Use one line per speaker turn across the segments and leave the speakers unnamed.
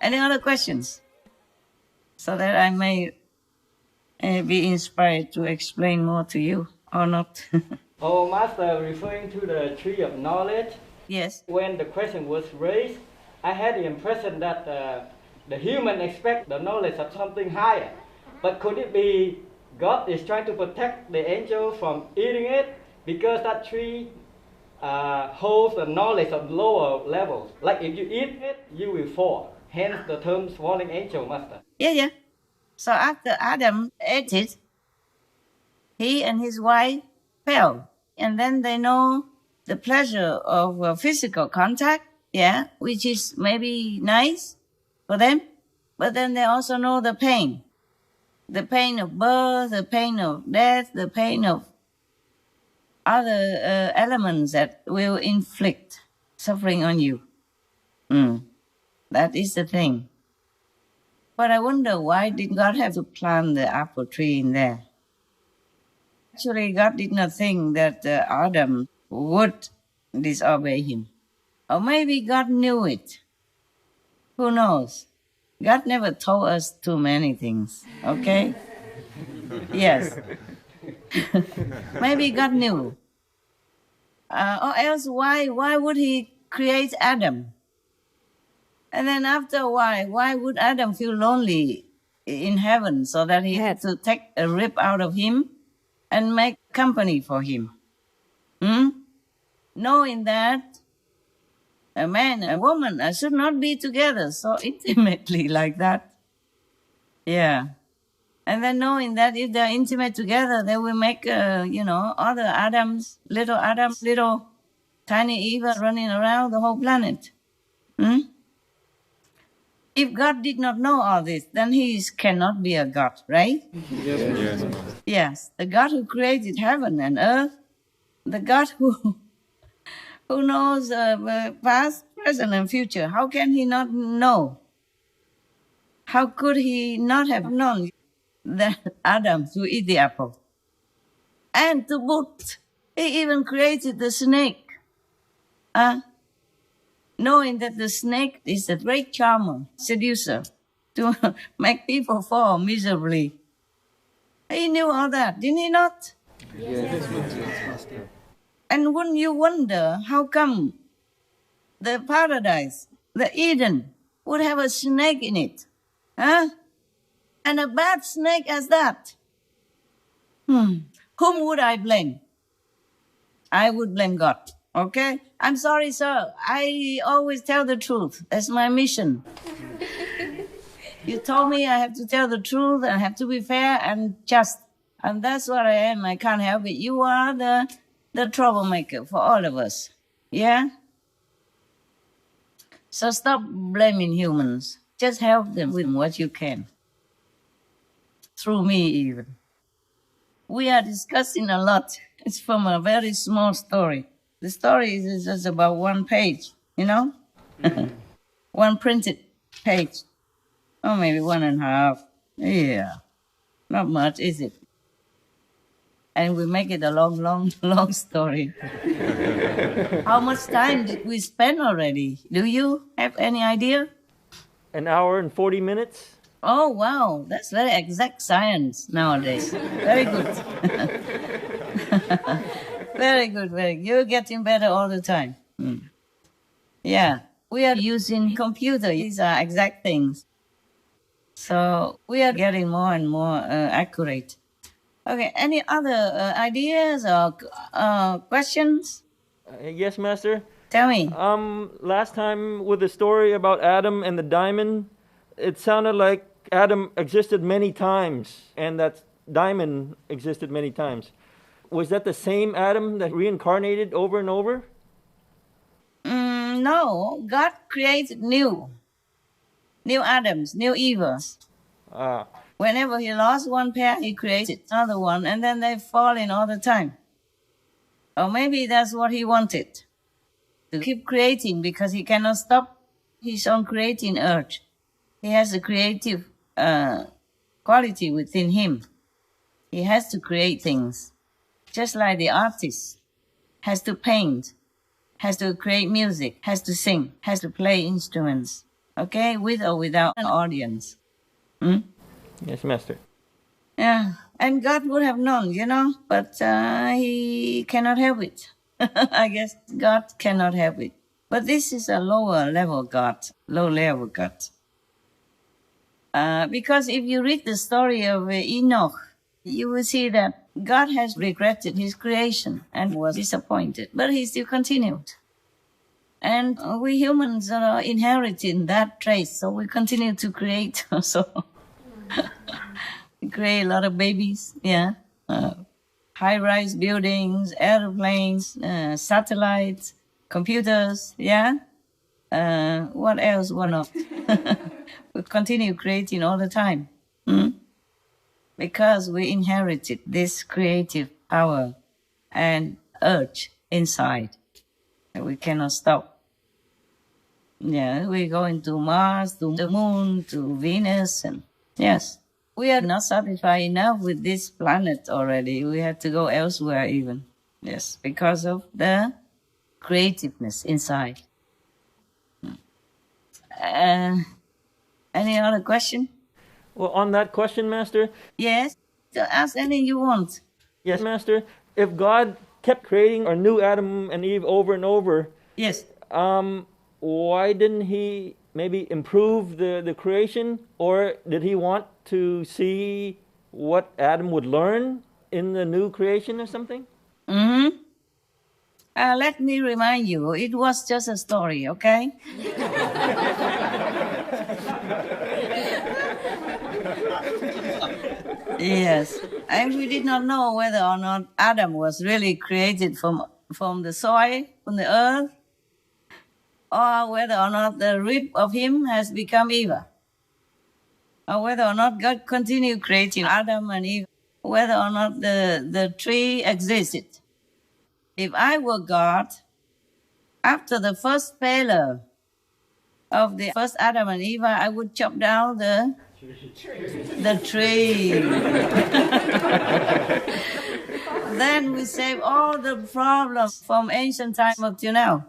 Any other questions? So that I may be inspired to explain more to you or not.
Oh, Master, referring to the tree of knowledge.
Yes.
When the question was raised, I had the impression that the human expect the knowledge of something higher. But could it be God is trying to protect the angel from eating it because that tree holds the knowledge of lower levels? Like if you eat it, you will fall. Hence the term falling angel, Master.
Yeah. So after Adam ate it, he and his wife fell. And then they know the pleasure of physical contact, which is maybe nice for them. But then they also know the pain of birth, the pain of death, the pain of other elements that will inflict suffering on you. That is the thing. But I wonder, why did God have to plant the apple tree in there? Actually, God did not think that Adam would disobey him. Or maybe God knew it. Who knows? God never told us too many things, okay? Yes. Maybe God knew. Or else, why would he create Adam? And then after a while, why would Adam feel lonely in heaven so that he had to take a rib out of him and make company for him? Knowing that a man and a woman should not be together so intimately like that. Yeah. And then knowing that if they're intimate together, they will make, other Adams, little tiny Eva running around the whole planet. If God did not know all this, then he cannot be a God, right? Yes. The God who created heaven and earth, the God who knows past, present, and future. How can he not know? How could he not have known that Adam to eat the apple? And to boot, he even created the snake. Knowing that the snake is a great charmer, seducer, to make people fall miserably. He knew all that, didn't he not?
Yes.
And wouldn't you wonder how come the paradise, the Eden, would have a snake in it? And a bad snake as that. Whom would I blame? I would blame God. Okay? I'm sorry, sir. I always tell the truth. That's my mission. You told me I have to tell the truth and have to be fair and just. And that's what I am. I can't help it. You are the troublemaker for all of us. Yeah? So stop blaming humans. Just help them with what you can. Through me, even. We are discussing a lot. It's from a very small story. The story is just about one page, One printed page. Or maybe 1.5. Yeah. Not much, is it? And we make it a long story. How much time did we spend already? Do you have any idea?
1 hour and 40 minutes.
Oh, wow. That's very exact science nowadays. Very good. Very good. You're getting better all the time. Yeah. We are using computer. These are exact things. So we are getting more and more accurate. Okay. Any other ideas or questions?
Yes, Master.
Tell me.
Last time with the story about Adam and the diamond, it sounded like Adam existed many times and that diamond existed many times. Was that the same Adam that reincarnated over and over?
No. God created new Adams, new Evas. Whenever he lost one pair, he created another one, and then they fall in all the time. Or maybe that's what he wanted, to keep creating, because he cannot stop his own creating urge. He has a creative quality within him. He has to create things. Just like the artist has to paint, has to create music, has to sing, has to play instruments. Okay, with or without an audience. Hmm?
Yes, Master.
Yeah, and God would have known, but he cannot help it. I guess God cannot help it. But this is a lower level God, low level God. Because if you read the story of Enoch, you will see that God has regretted his creation and was disappointed, but he still continued. And we humans are inheriting that trait, so we continue to create. So we create a lot of babies, high-rise buildings, airplanes, satellites, computers, what else? What not? We continue creating all the time. Because we inherited this creative power and urge inside. We cannot stop. Yeah, we're going to Mars, to the moon, to Venus, and yes, we are not satisfied enough with this planet already. We have to go elsewhere even. Yes, because of the creativeness inside. Any other question?
Well, on that question, Master.
Yes, so ask any you want.
Yes, Master. If God kept creating a new Adam and Eve over and over,
Yes.
Why didn't he maybe improve the creation? Or did he want to see what Adam would learn in the new creation or something?
Let me remind you, it was just a story, okay? Yes, and we did not know whether or not Adam was really created from the soil, from the earth, or whether or not the rib of him has become Eve, or whether or not God continued creating Adam and Eve, whether or not the tree existed. If I were God, after the first failure of the first Adam and Eve, I would chop down the tree. Then we save all the problems from ancient time up to now.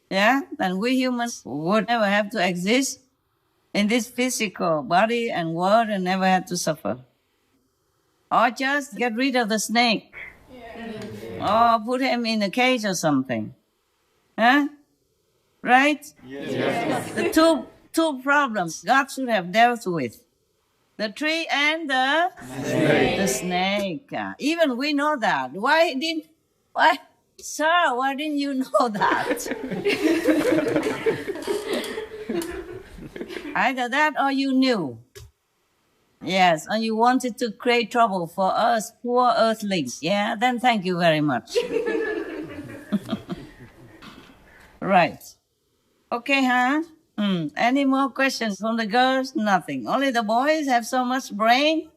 Yeah, then we humans would never have to exist in this physical body and world and never have to suffer. Or just get rid of the snake. Or put him in a cage or something. Huh? Right?
Yes.
The two problems God should have dealt with. The tree and the snake. Even we know that. Why, sir, why didn't you know that? Either that or you knew. Yes, or you wanted to create trouble for us poor earthlings. Yeah, then thank you very much. Right. Okay, huh? Any more questions from the girls? Nothing. Only the boys have so much brain?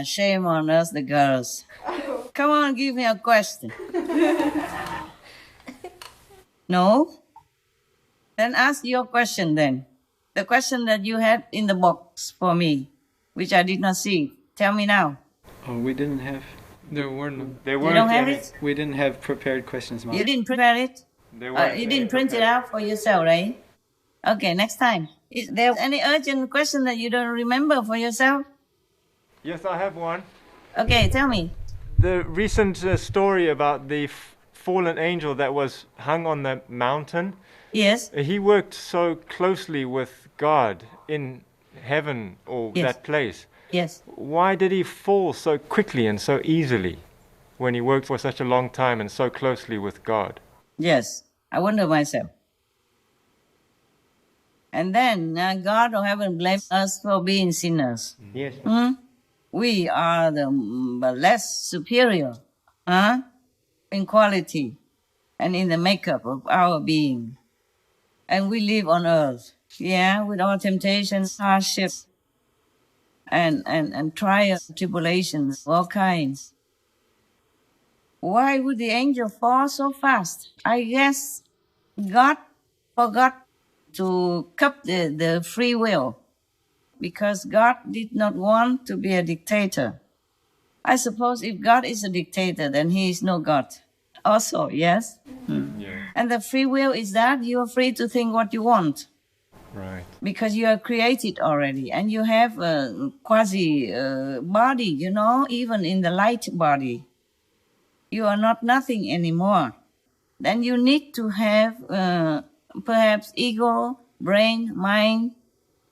Shame on us, the girls. Come on, give me a question. No? Then ask your question then. The question that you had in the box for me, which I did not see. Tell me now.
Oh, we didn't have. There were no.
There
You
weren't
don't have
any.
it?
We didn't have prepared questions, Mom.
You didn't prepare it?
There weren't
You
any
didn't print it
prepared.
out for yourself, right? Okay, next time. Is there any urgent question that you don't remember for yourself?
Yes, I have one.
Okay, tell me.
The recent story about the fallen angel that was hung on the mountain,
Yes?
he worked so closely with God in heaven or
Yes.
that place.
Yes.
Why did he fall so quickly and so easily when he worked for such a long time and so closely with God?
Yes. I wonder myself. And then God of heaven blames us for being sinners.
Yes.
We are the less superior in quality and in the makeup of our being. And we live on earth, with all temptations, hardships, and trials, tribulations, all kinds. Why would the angel fall so fast? I guess God forgot to cup the free will because God did not want to be a dictator. I suppose if God is a dictator, then he is no God. Also, yes?
Yeah.
And the free will is that you are free to think what you want.
Right.
Because you are created already, and you have a quasi body, you know, even in the light body. You are not nothing anymore. Then you need to have perhaps ego, brain, mind,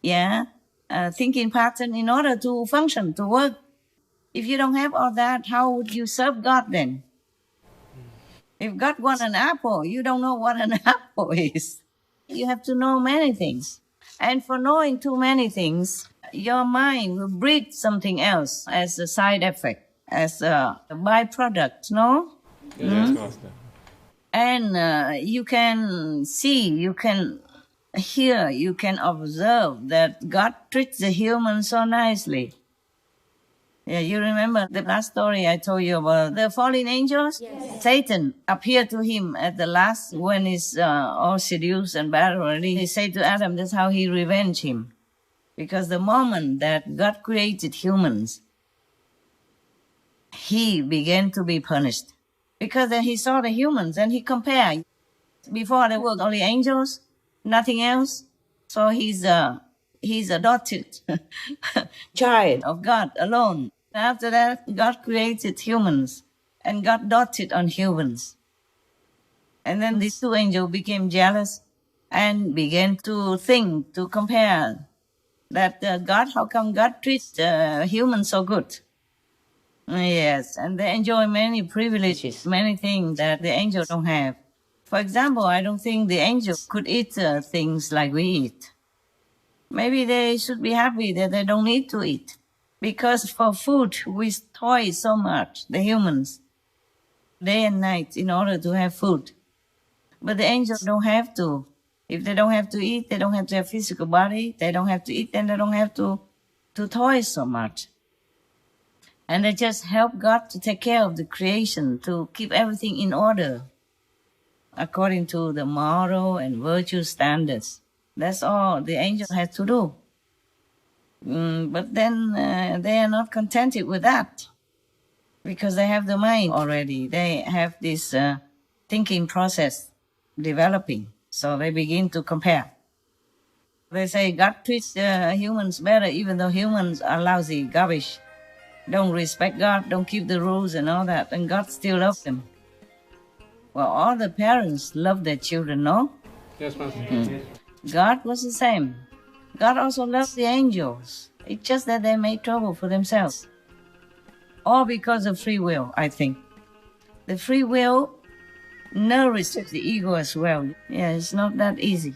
thinking pattern in order to function, to work. If you don't have all that, how would you serve God then? If God wants an apple, you don't know what an apple is. You have to know many things. And for knowing too many things, your mind will breed something else as a side effect, as a byproduct, no?
Yes, Master.
And you can see, you can hear, you can observe that God treats the human so nicely. Yeah, you remember the last story I told you about the fallen angels? Yes. Satan appeared to him at the last when he's all seduced and bad already. He said to Adam, that's how he revenged him. Because the moment that God created humans, he began to be punished. Because then he saw the humans and he compared. Before there were only angels, nothing else. So he's adopted child of God alone. After that, God created humans and God doted on humans. And then these two angels became jealous and began to think, to compare that God, how come God treats humans so good? Yes, and they enjoy many privileges, many things that the angels don't have. For example, I don't think the angels could eat things like we eat. Maybe they should be happy that they don't need to eat. Because for food, we toil so much, the humans, day and night, in order to have food. But the angels don't have to. If they don't have to eat, they don't have to have physical body. They don't have to eat, then they don't have to toil so much. And they just help God to take care of the creation, to keep everything in order, according to the moral and virtue standards. That's all the angel has to do. But then they are not contented with that, because they have the mind already. They have this thinking process developing, so they begin to compare. They say God treats humans better, even though humans are lousy, garbage, don't respect God, don't keep the rules and all that, and God still loves them. Well, all the parents love their children, no?
Yes, Master.
God was the same. God also loves the angels. It's just that they made trouble for themselves. All because of free will, I think. The free will nourishes the ego as well. Yeah, it's not that easy.